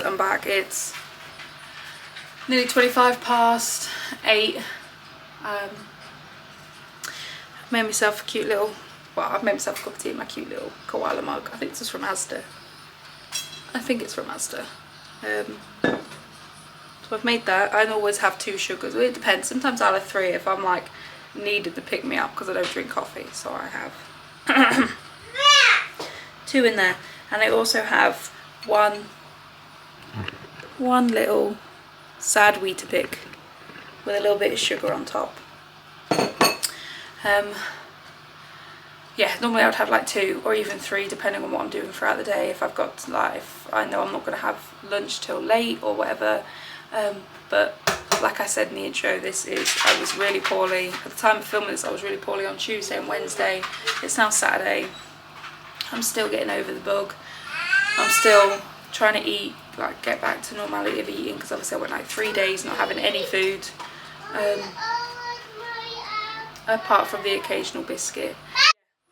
I'm back. It's nearly 8:25. Made myself a cute little, well, I've made myself a cup of tea in my cute little koala mug. I think this is from Asda. I think it's from Asda. So I've made that. I always have 2 sugars. Well, it depends. Sometimes I'll have 3 if I'm like needed to pick me up because I don't drink coffee. So I have 2 in there. And I also have one little sad Weetabix with a little bit of sugar on top. Yeah, normally I would have like 2 or even 3 depending on what I'm doing throughout the day. If I've got like, if I know I'm not going to have lunch till late or whatever. But like I said in the intro, I was really poorly. At the time of filming this, I was really poorly on Tuesday and Wednesday. It's now Saturday. I'm still getting over the bug. I'm still trying to eat, like get back to normality of eating, because obviously I went like 3 days not having any food. Apart from the occasional biscuit.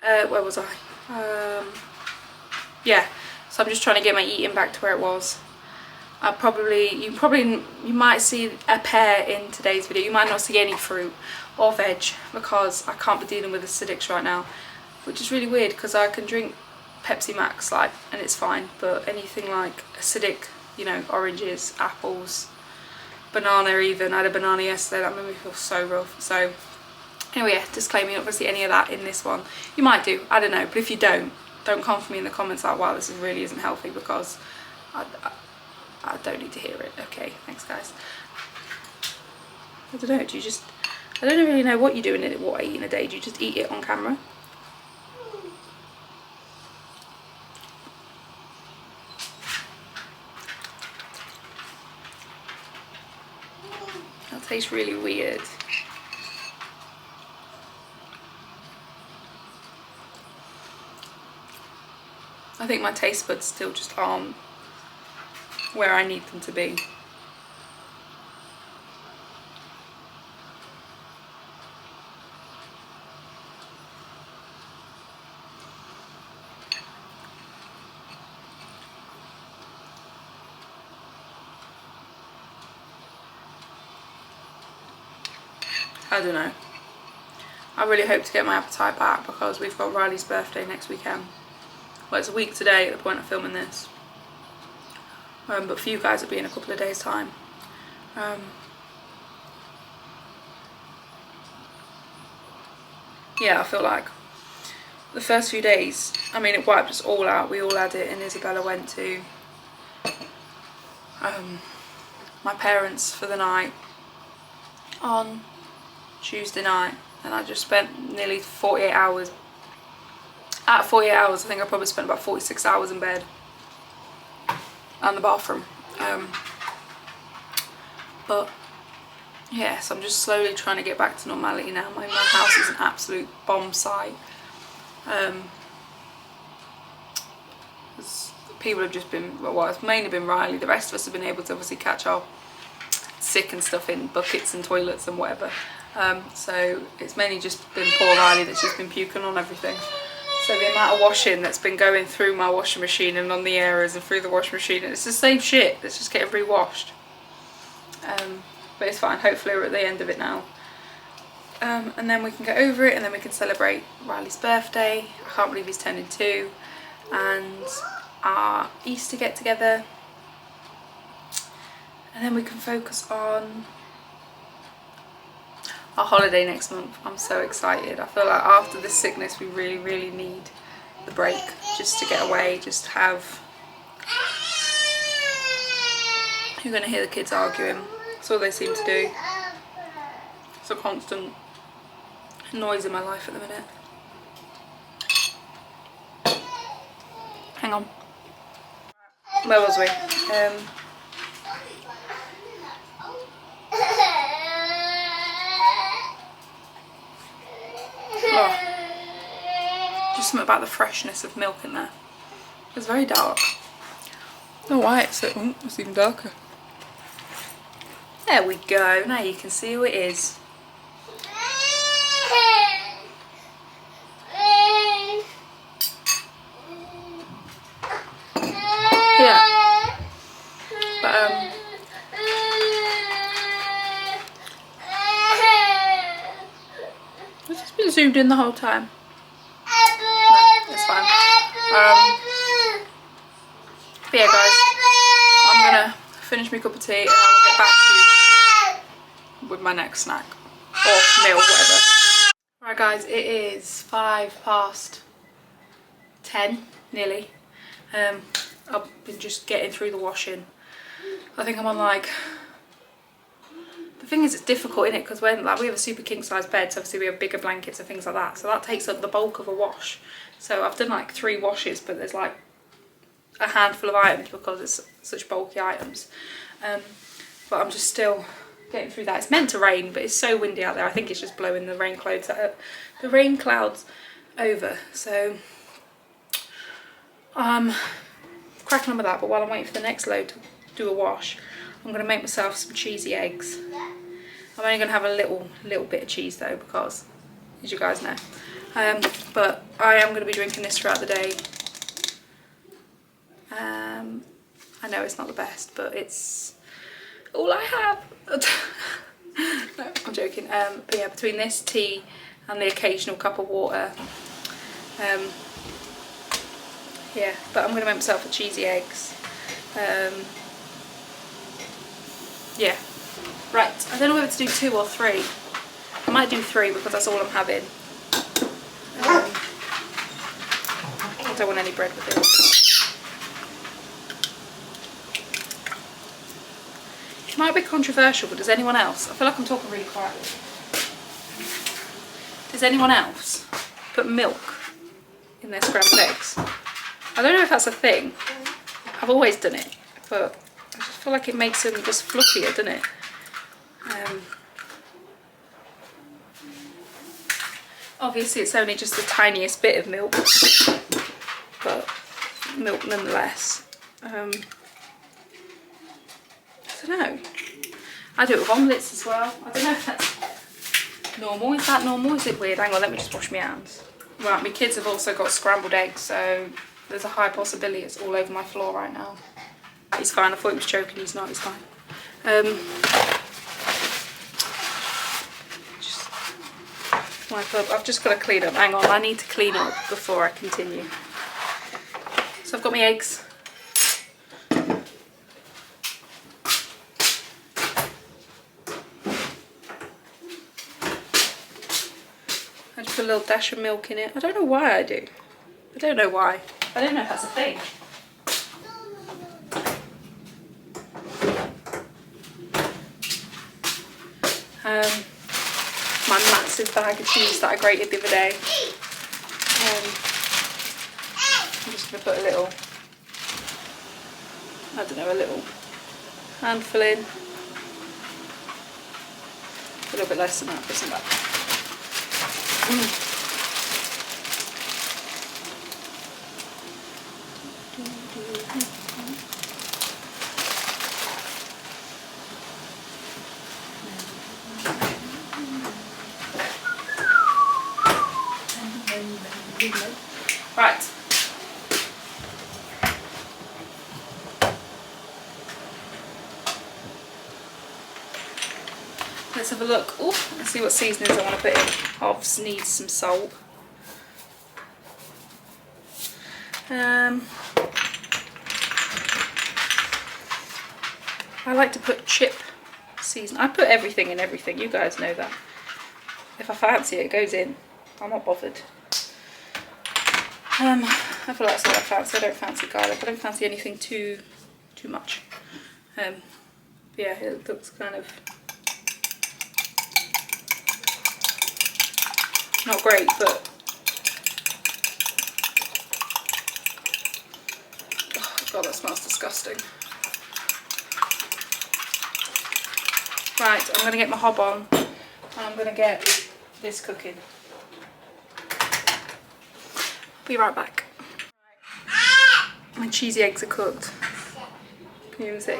Where was I? Yeah, so I'm just trying to get my eating back to where it was. You might see a pear in today's video. You might not see any fruit or veg because I can't be dealing with acidics right now, which is really weird because I can drink Pepsi Max like and it's fine, but anything like acidic, you know, oranges, apples, banana even. I had a banana yesterday, that made me feel so rough. So anyway, yeah, disclaimer, you don't see any of that in this one. You might do, I don't know, but if you don't come for me in the comments like, wow, this really isn't healthy, because I don't need to hear it. Okay, thanks guys. I don't know, I don't really know what you're doing in it, what I eat in a day. Do you just eat it on camera? That tastes really weird. I think my taste buds still just aren't where I need them to be. I don't know. I really hope to get my appetite back because we've got Riley's birthday next weekend. Well, it's a week today at the point of filming this. But for you guys it'll be in a couple of days time. Yeah, I feel like the first few days, I mean, it wiped us all out. We all had it, and Isabella went to my parents for the night on Tuesday night, and I just spent nearly 48 hours. At 48 hours, I think I probably spent about 46 hours in bed and the bathroom. But yeah, so I'm just slowly trying to get back to normality now. My house is an absolute bomb site. People have just been, well, it's mainly been Riley. The rest of us have been able to obviously catch our sick and stuff in buckets and toilets and whatever. So it's mainly just been poor Riley that's just been puking on everything. So the amount of washing that's been going through my washing machine and on the areas and through the washing machine, and it's the same shit that's just getting re-washed. But it's fine, hopefully we're at the end of it now. And then we can get over it, and then we can celebrate Riley's birthday. I can't believe he's turning 2. And our Easter get together. And then we can focus on our holiday next month. I'm so excited. I feel like after this sickness we really, really need the break, just to get away, just have... You're going to hear the kids arguing. That's all they seem to do. It's a constant noise in my life at the minute. Hang on. Where was we? Oh. Just something about the freshness of milk in there. It's very dark. I don't know why it's so... Oh, it's even darker. There we go. Now you can see who it is. Yeah. you doing the whole time? No, it's fine. But yeah guys, I'm gonna finish my cup of tea and I will get back to you with my next snack. Or meal, whatever. Right guys, it is 10:05 nearly. I've been just getting through the washing. I think I'm on like, the thing is it's difficult in it because when like we have a super king size bed, so obviously we have bigger blankets and things like that, so that takes up the bulk of a wash. So I've done like 3 washes, but there's like a handful of items because it's such bulky items. But I'm just still getting through that. It's meant to rain, but it's so windy out there. I think it's just blowing the rain clouds over. So cracking on with that. But while I'm waiting for the next load to do a wash, I'm going to make myself some cheesy eggs. I'm only going to have a little bit of cheese though, because as you guys know. But I am going to be drinking this throughout the day. I know it's not the best, but it's all I have. No, I'm joking. But yeah, between this tea and the occasional cup of water, yeah, but I'm going to make myself a cheesy eggs. Yeah, right, I don't know whether to do 2 or 3. I might do 3 because that's all I'm having. I don't want any bread with it. It might be controversial, but does anyone else, I feel like I'm talking really quietly. Does anyone else put milk in their scrambled eggs? I don't know if that's a thing. I've always done it, but I just feel like it makes them just fluffier, doesn't it? Obviously it's only just the tiniest bit of milk, but milk nonetheless. I don't know. I do it with omelettes as well. I don't know if that's normal. Is that normal? Is it weird? Hang on, let me just wash my hands. Right, my kids have also got scrambled eggs, so there's a high possibility it's all over my floor right now. He's fine. I thought he was joking. He's not. He's fine. Just wipe up. I've just got to clean up. Hang on. I need to clean up before I continue. So I've got my eggs. I just put a little dash of milk in it. I don't know why I do. I don't know why. I don't know if that's a thing. My massive bag of cheese that I grated the other day. I'm just going to put a little, I don't know, a little handful in. A little bit less than that, put some back. Right. Let's have a look. Oh, let's see what seasonings I want to put in. Hobbs needs some salt. I like to put chip season. I put everything in everything. You guys know that. If I fancy it, it goes in. I'm not bothered. I feel like that's all I fancy. I don't fancy garlic. I don't fancy anything too much. But yeah, it looks kind of not great, but oh god, that smells disgusting. Right, I'm gonna get my hob on and I'm gonna get this cooking. Be right back. My cheesy eggs are cooked. Can you even see?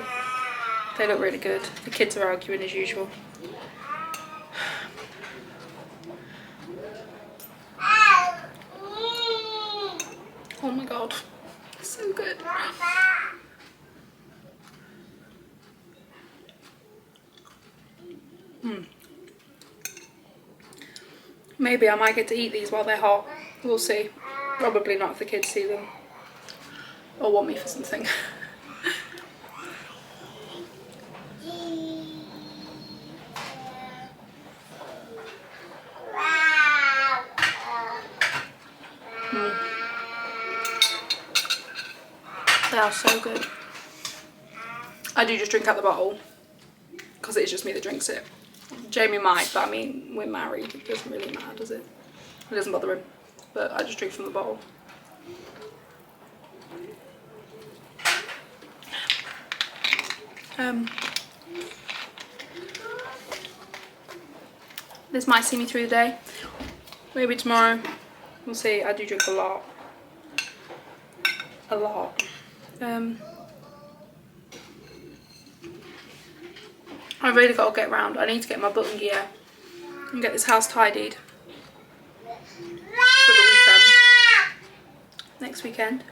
They look really good. The kids are arguing as usual. Oh my god, it's so good. Maybe I might get to eat these while they're hot. We'll see. Probably not if the kids see them or want me for something. They are so good. I do just drink out the bottle because it's just me that drinks it. Jamie might, but I mean, we're married. It doesn't really matter, does it? It doesn't bother him. But I just drink from the bottle. This might see me through the day. Maybe tomorrow. We'll see. I do drink a lot. A lot. I've really got to get round. I need to get my button gear and get this house tidied for the weekend. Next weekend.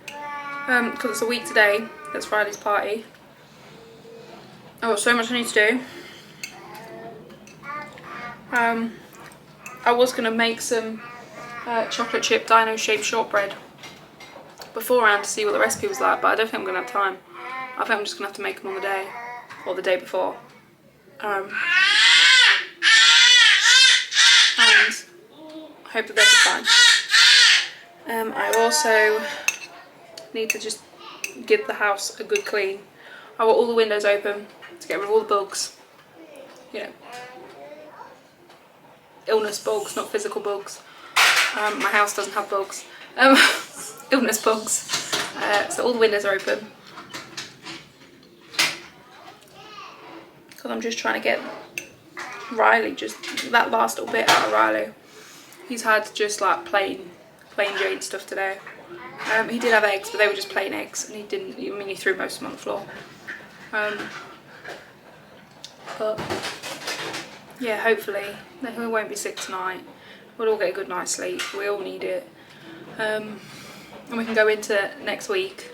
Because it's a week today. That's Friday's party. I've got so much I need to do. I was going to make some chocolate chip dino shaped shortbread beforehand to see what the recipe was like, but I don't think I'm going to have time. I think I'm just going to have to make them on the day or the day before. And I hope that they'll be fine. I also need to just give the house a good clean. I want all the windows open to get rid of all the bugs. You know, illness bugs, not physical bugs. My house doesn't have bugs. Illness bugs. So all the windows are open. Because I'm just trying to get Riley, just that last little bit out of Riley. He's had just like plain Jane stuff today. He did have eggs, but they were just plain eggs, and he didn't. I mean, he threw most of them on the floor. But yeah, hopefully we won't be sick tonight. We'll all get a good night's sleep. We all need it, and we can go into next week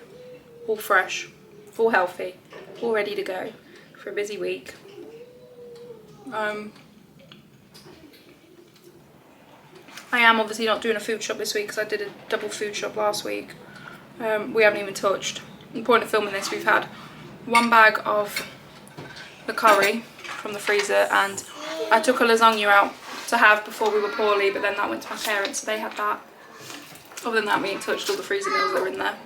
all fresh, all healthy, all ready to go for a busy week. I am obviously not doing a food shop this week because I did a double food shop last week. We haven't even touched. The point of filming this, we've had one bag of the curry from the freezer, and I took a lasagna out to have before we were poorly, but then that went to my parents, so they had that. Other than that, we ain't touched all the freezer meals that are in there.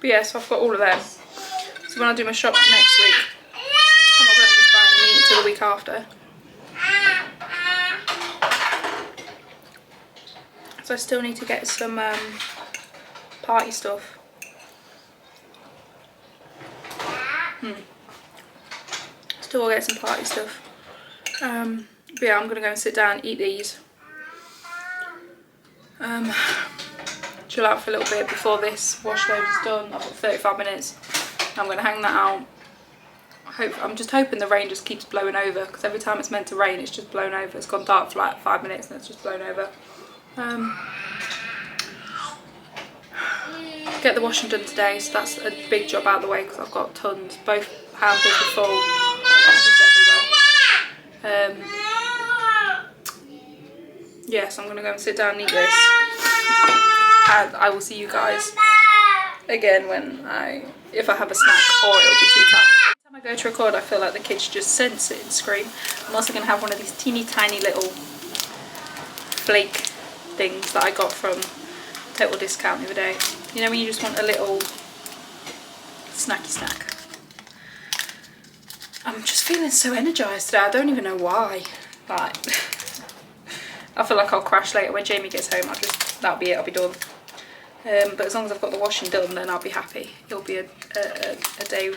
But yeah, so I've got all of them. So when I do my shop next week, I'm not going to need to buy any meat until the week after. So I still need to get some party stuff. Still will get some party stuff. But yeah, I'm going to go and sit down and eat these. Chill out for a little bit before this wash load is done. I've got 35 minutes. I'm going to hang that out. I'm just hoping the rain just keeps blowing over, because every time it's meant to rain it's just blown over. It's gone dark for like 5 minutes and it's just blown over. Get the washing done today, so that's a big job out of the way because I've got tons. Both hampers are full. Everywhere. Yeah, so I'm going to go and sit down and eat this. And I will see you guys again if I have a snack, or it'll be tea time. Every time I go to record, I feel like the kids just sense it and scream. I'm also going to have one of these teeny tiny little flake things that I got from Total Discount the other day. You know when you just want a little snacky snack. I'm just feeling so energised today. I don't even know why. Like, I feel like I'll crash later when Jamie gets home. That'll be it. I'll be done. But as long as I've got the washing done, then I'll be happy. It'll be a day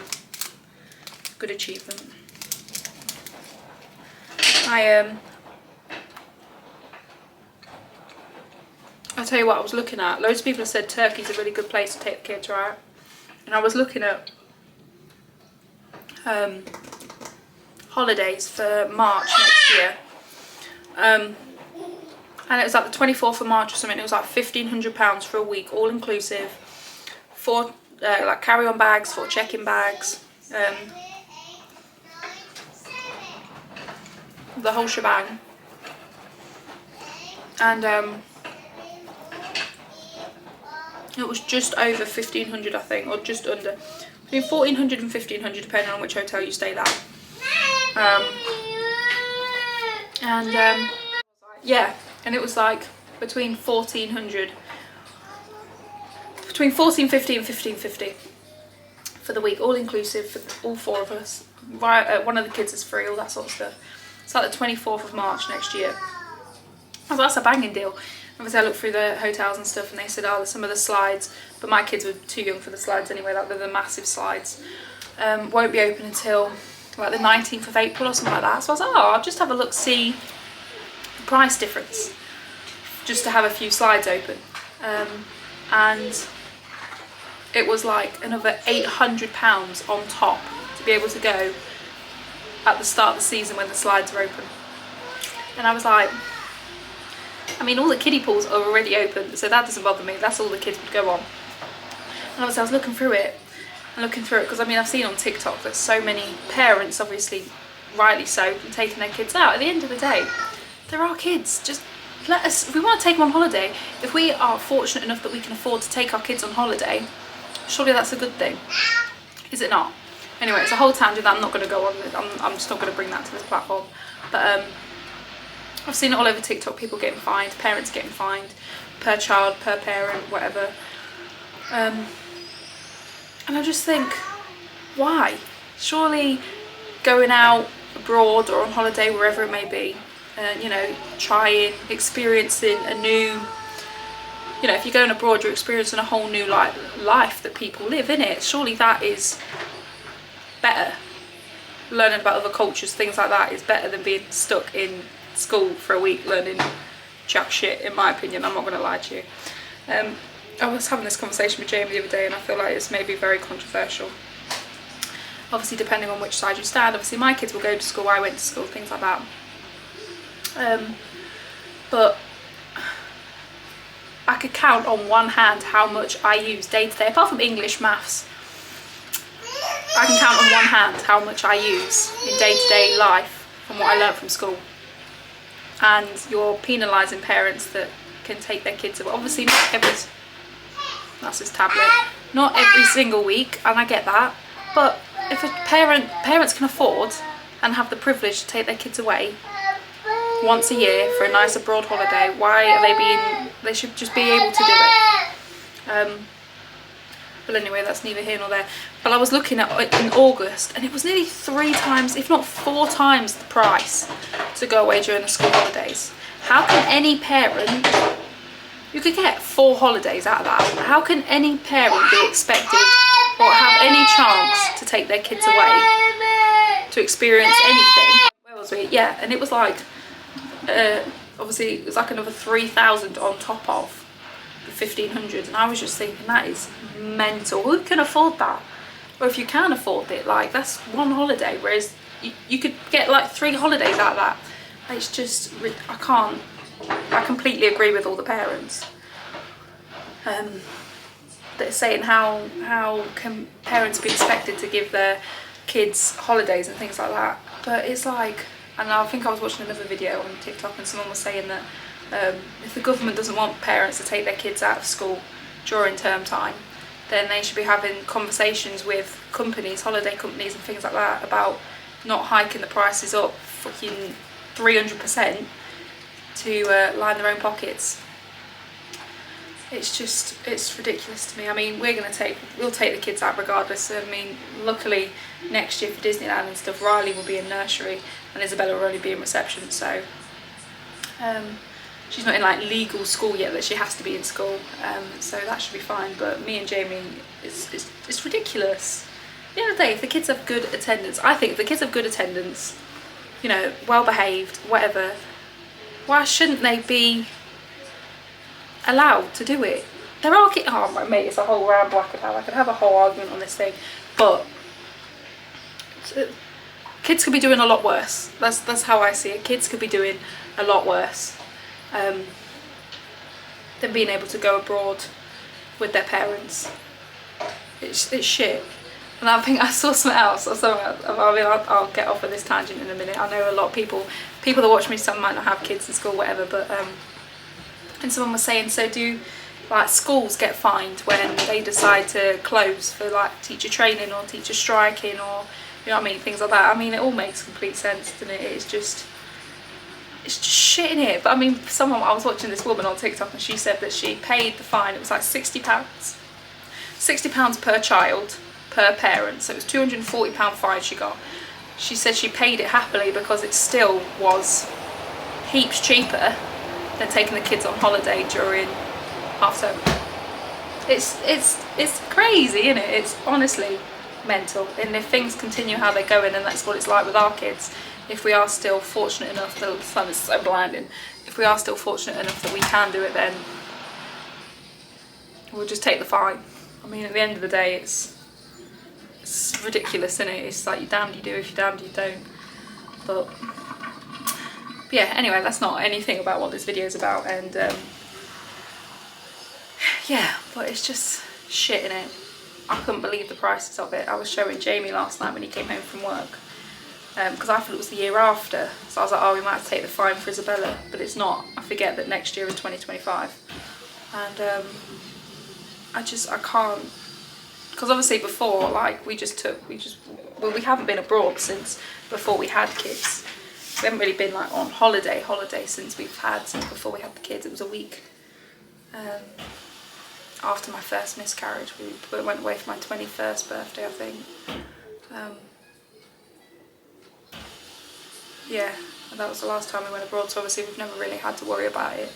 good achievement. I'll tell you what I was looking at. Loads of people have said Turkey's a really good place to take the kids, right? And I was looking at holidays for March next year. And it was like the 24th of March or something. It was like £1,500 for a week, all inclusive. 4 like carry-on bags, 4 check-in bags, the whole shebang. And it was just over 1,500, I think, or just under, between 1,400 and 1,500 depending on which hotel you stayed at. Yeah, and it was like between 1,450 and 1,550 for the week, all inclusive for all 4 of us. Right, one of the kids is free, all that sort of stuff. It's like the 24th of March next year. I was like, that's a banging deal. Obviously I looked through the hotels and stuff and they said, oh, some of the slides, but my kids were too young for the slides anyway, like the massive slides, won't be open until like the 19th of April or something like that. So I was like, oh, I'll just have a look, see the price difference, just to have a few slides open. And it was like another £800 on top to be able to go at the start of the season when the slides are open. And I was like, I mean, all the kiddie pools are already open, so that doesn't bother me. That's all the kids would go on. And obviously I was looking through it, because I mean, I've seen on TikTok that so many parents, obviously rightly so, are taking their kids out. At the end of the day, they're our kids. Just let us, if we want to take them on holiday, if we are fortunate enough that we can afford to take our kids on holiday, surely that's a good thing. Is it not? Anyway, it's a whole tangent that I'm not going to go on with. I'm just not going to bring that to this platform. But I've seen it all over TikTok, people getting fined, parents getting fined, per child, per parent, whatever. And I just think, why? Surely going out abroad or on holiday, wherever it may be, you know, trying, experiencing a new, you know, if you're going abroad, you're experiencing a whole new life that people live, innit? Surely that is better. Learning about other cultures, things like that, is better than being stuck in school for a week learning jack shit, in my opinion. I'm not going to lie to you. I was having this conversation with Jamie the other day and I feel like it's maybe very controversial. Obviously depending on which side you stand. Obviously my kids will go to school, I went to school, things like that. But I could count on one hand how much I use day to day, apart from English, maths. I can count on one hand how much I use in day-to-day life from what I learnt from school. And you're penalising parents that can take their kids away. Obviously not every, that's his tablet, not every single week, and I get that, but if parents can afford and have the privilege to take their kids away once a year for a nice abroad holiday, why are they should just be able to do it. But anyway, that's neither here nor there. But I was looking at it in August and it was nearly 3 times, if not 4 times the price to go away during the school holidays. How can any parent, you could get 4 holidays out of that. How can any parent be expected or have any chance to take their kids away to experience anything? Where was we? Yeah, and it was like, obviously it was like another 3,000 on top of the 1,500, and I was just thinking, that is mental. Who can afford that? Or if you can afford it, like, that's one holiday, whereas you could get like 3 holidays out of that. It's just, I completely agree with all the parents that are saying how can parents be expected to give their kids holidays and things like that. But it's like, and I think I was watching another video on TikTok and someone was saying that if the government doesn't want parents to take their kids out of school during term time, then they should be having conversations with companies, holiday companies and things like that, about not hiking the prices up fucking 300% to line their own pockets. It's just, it's ridiculous to me. I mean, we'll take the kids out regardless. I mean, luckily next year for Disneyland and stuff, Riley will be in nursery and Isabella will only be in reception, so she's not in like legal school yet that she has to be in school, so that should be fine. But me and Jamie, it's ridiculous. At the end of the day, if the kids have good attendance, I think if the kids have good attendance, you know, well behaved, whatever, why shouldn't they be allowed to do it? There are kids, oh my mate, it's a whole ramble I could have a whole argument on this thing, but kids could be doing a lot worse. That's how I see it. Kids could be doing a lot worse than being able to go abroad with their parents. It's shit. And I think I saw something else, or something else. I'll get off of this tangent in a minute. I know a lot of people that watch me, some might not have kids in school, whatever, but and someone was saying, so do like schools get fined when they decide to close for like teacher training or teacher striking, or you know what I mean, things like that. I mean, it all makes complete sense, doesn't it? It's just shit in it. But I mean, I was watching this woman on TikTok, and she said that she paid the fine. It was like £60, £60 per child per parent, so it was £240 fine she got. She said she paid it happily because it still was heaps cheaper than taking the kids on holiday during half term. It's crazy, isn't it? It's honestly mental. And if things continue how they're going, and that's what it's like with our kids, if we are still fortunate enough, the sun is so blinding, if we are still fortunate enough that we can do it, then we'll just take the fine. I mean, at the end of the day, it's ridiculous, isn't it? It's like, you're damned you do if you're damned you don't. But yeah, anyway, that's not anything about what this video is about. And yeah, but it's just shit in it. I couldn't believe the prices of it. I was showing Jamie last night when he came home from work, because I thought it was the year after. So I was like, oh, we might have to take the fine for Isabella, but it's not. I forget that next year is 2025. And I can't, because obviously before, like, we haven't been abroad since before we had kids. We haven't really been like on holiday since before we had the kids. It was a week after my first miscarriage. We went away for my 21st birthday, I think. Yeah, and that was the last time we went abroad, so obviously we've never really had to worry about it.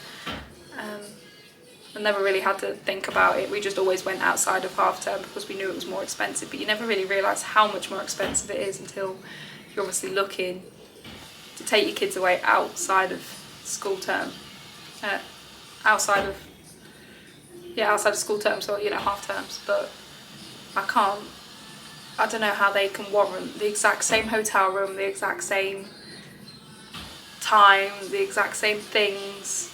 I never really had to think about it. We just always went outside of half term because we knew it was more expensive, but you never really realise how much more expensive it is until you're obviously looking to take your kids away outside of school term. Outside of school term, so, you know, half terms. But I don't know how they can warrant the exact same hotel room, the exact same time, the exact same things,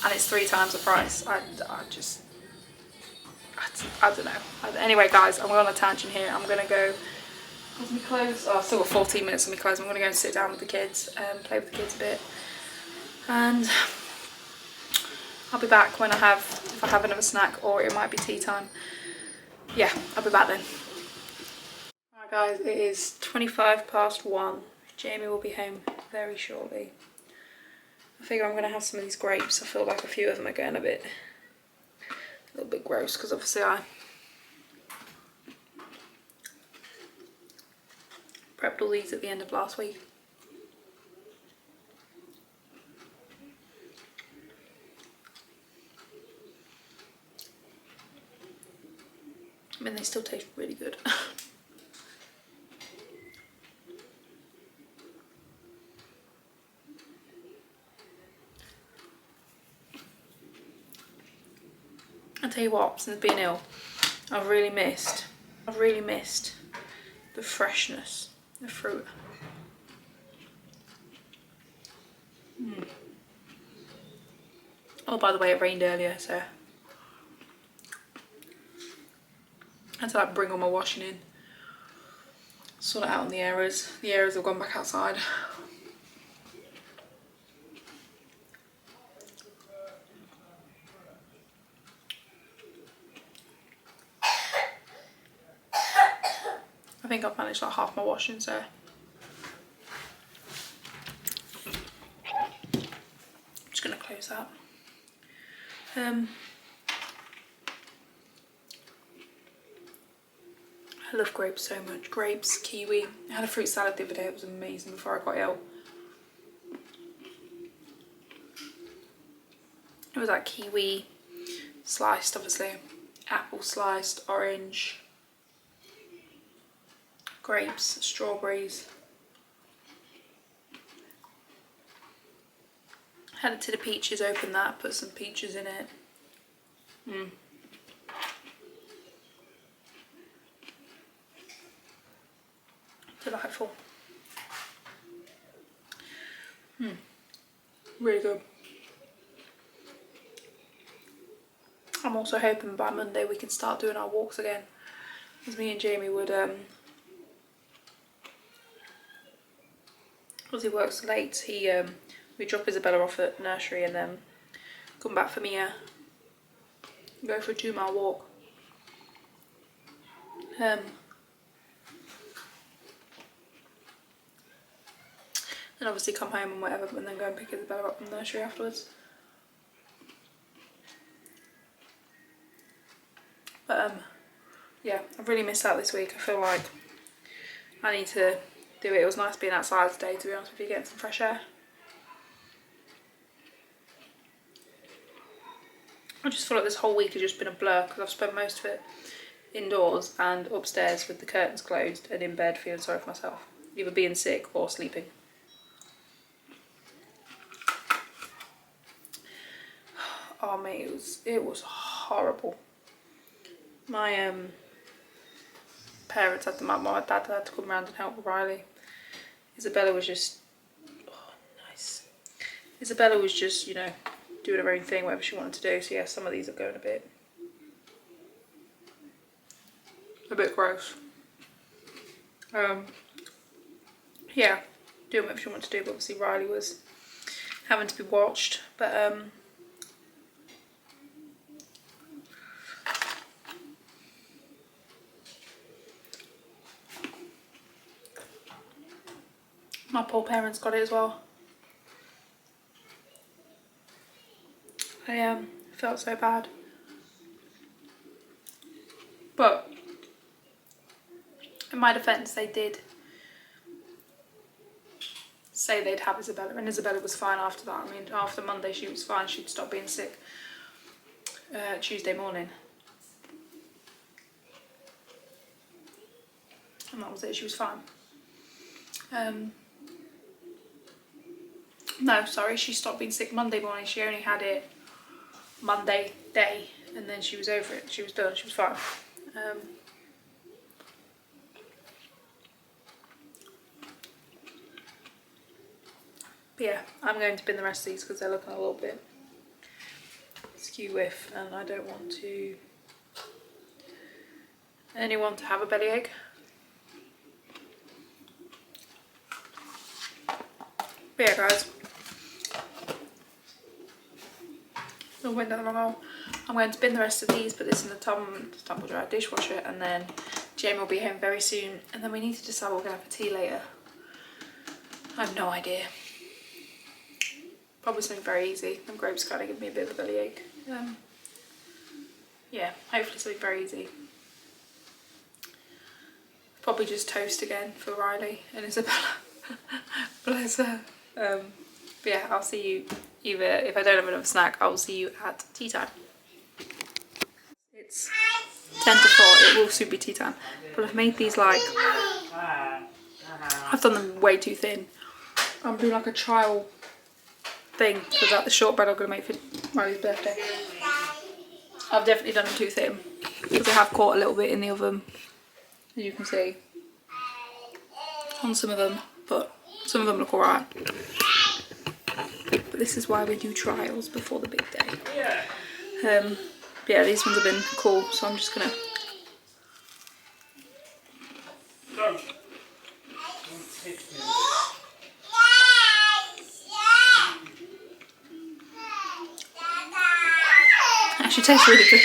and it's 3 times the price. I don't know. Anyway, guys, I'm on a tangent here. I'm gonna go. What's my clothes? Oh, I've still got 14 minutes of my clothes. I'm gonna go and sit down with the kids and play with the kids a bit, and I'll be back when if I have another snack, or it might be tea time. Yeah, I'll be back then. Alright, guys, it is 1:25. Jamie will be home very shortly. I figure I'm going to have some of these grapes. I feel like a few of them are going a little bit gross, because obviously I prepped all these at the end of last week. I mean, they still taste really good. I tell you what, since being ill, I've really missed the freshness of fruit. Oh, by the way, it rained earlier, so I had to like bring all my washing in, sort it out on the areas. The areas have gone back outside. I think I've managed like half my washing, so I'm just gonna close that. I love grapes so much. Grapes, kiwi. I had a fruit salad the other day. It was amazing before I got ill. It was like kiwi sliced, obviously, apple sliced, orange, grapes, strawberries. Had it to the peaches, opened that, put some peaches in it. Delightful. Really good. I'm also hoping by Monday we can start doing our walks again, because me and Jamie would, because he works late, we drop Isabella off at nursery and then come back for Mia, go for a 2-mile walk. And obviously come home and whatever, and then go and pick Isabella up from nursery afterwards. But yeah, I've really missed out this week. I feel like I need to do it. It was nice being outside today, to be honest with you, getting some fresh air. I just feel like this whole week has just been a blur, because I've spent most of it indoors and upstairs with the curtains closed and in bed feeling sorry for myself, either being sick or sleeping. Oh mate, it was horrible. My parents had to, my dad had to come round and help Riley. Isabella was just, oh nice. Isabella was just, you know, doing her own thing, whatever she wanted to do. So yeah, some of these are going a bit gross. Yeah, doing whatever she wanted to do, but obviously Riley was having to be watched. But my poor parents got it as well. I felt so bad. But in my defence, they did say they'd have Isabella, and Isabella was fine after that. I mean, after Monday she was fine. She'd stopped being sick Tuesday morning. And that was it, she was fine. No, sorry, she stopped being sick Monday morning. She only had it Monday day, and then she was over it. She was done, she was fine. But yeah, I'm going to bin the rest of these because they're looking a little bit skew whiff, and I don't want anyone to have a bellyache. But yeah guys, I went down the wrong hole. I'm going to bin the rest of these, put this in the tumble dryer dishwasher, and then Jamie will be home very soon, and then we need to decide what we're going to have for tea later. I have no idea. Probably something very easy. Them grapes kind of give me a bit of a bellyache. Yeah, hopefully something very easy. Probably just toast again for Riley and Isabella. Bless her. But yeah, I'll see you either, if I don't have another snack, I'll see you at tea time. It's 10 to 4, it will soon be tea time. But I've made these like, I've done them way too thin. I'm doing like a trial thing for that, the shortbread I'm going to make for Riley's birthday. I've definitely done them too thin because they have caught a little bit in the oven, as you can see on some of them, but some of them look alright. But this is why we do trials before the big day. Yeah, these ones have been cool, so I'm just gonna actually tastes really good.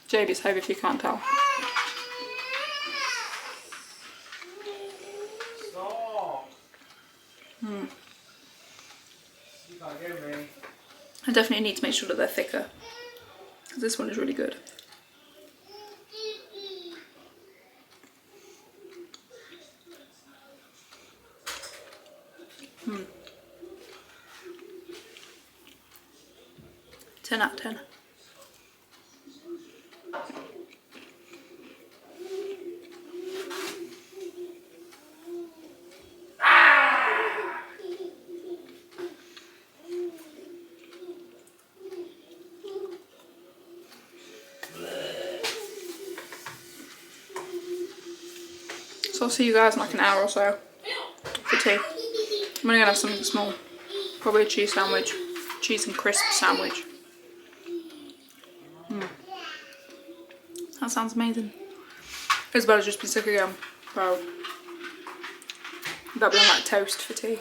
Jamie's home if you can't tell. I definitely need to make sure that they're thicker, because this one is really good. Mm. 10 out of 10. So I'll see you guys in like an hour or so for tea. I'm only gonna have something small, probably a cheese sandwich. cheese and crisp sandwich. That sounds amazing. Isabella's just been sick again, so that'll be on like toast for tea.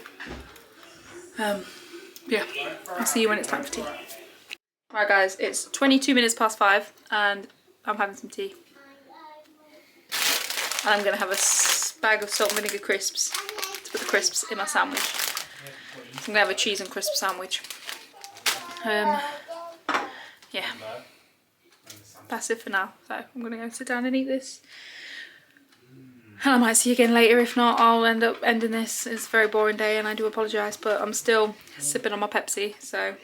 Yeah, I'll see you when it's time for tea. Right guys, it's 22 minutes past 5 and I'm having some tea. And I'm going to have a bag of salt and vinegar crisps to put the crisps in my sandwich. So I'm going to have a cheese and crisp sandwich. Yeah. That's it for now. So I'm going to go sit down and eat this. And I might see you again later. If not, I'll end up ending this. It's a very boring day and I do apologise, but I'm still sipping on my Pepsi. So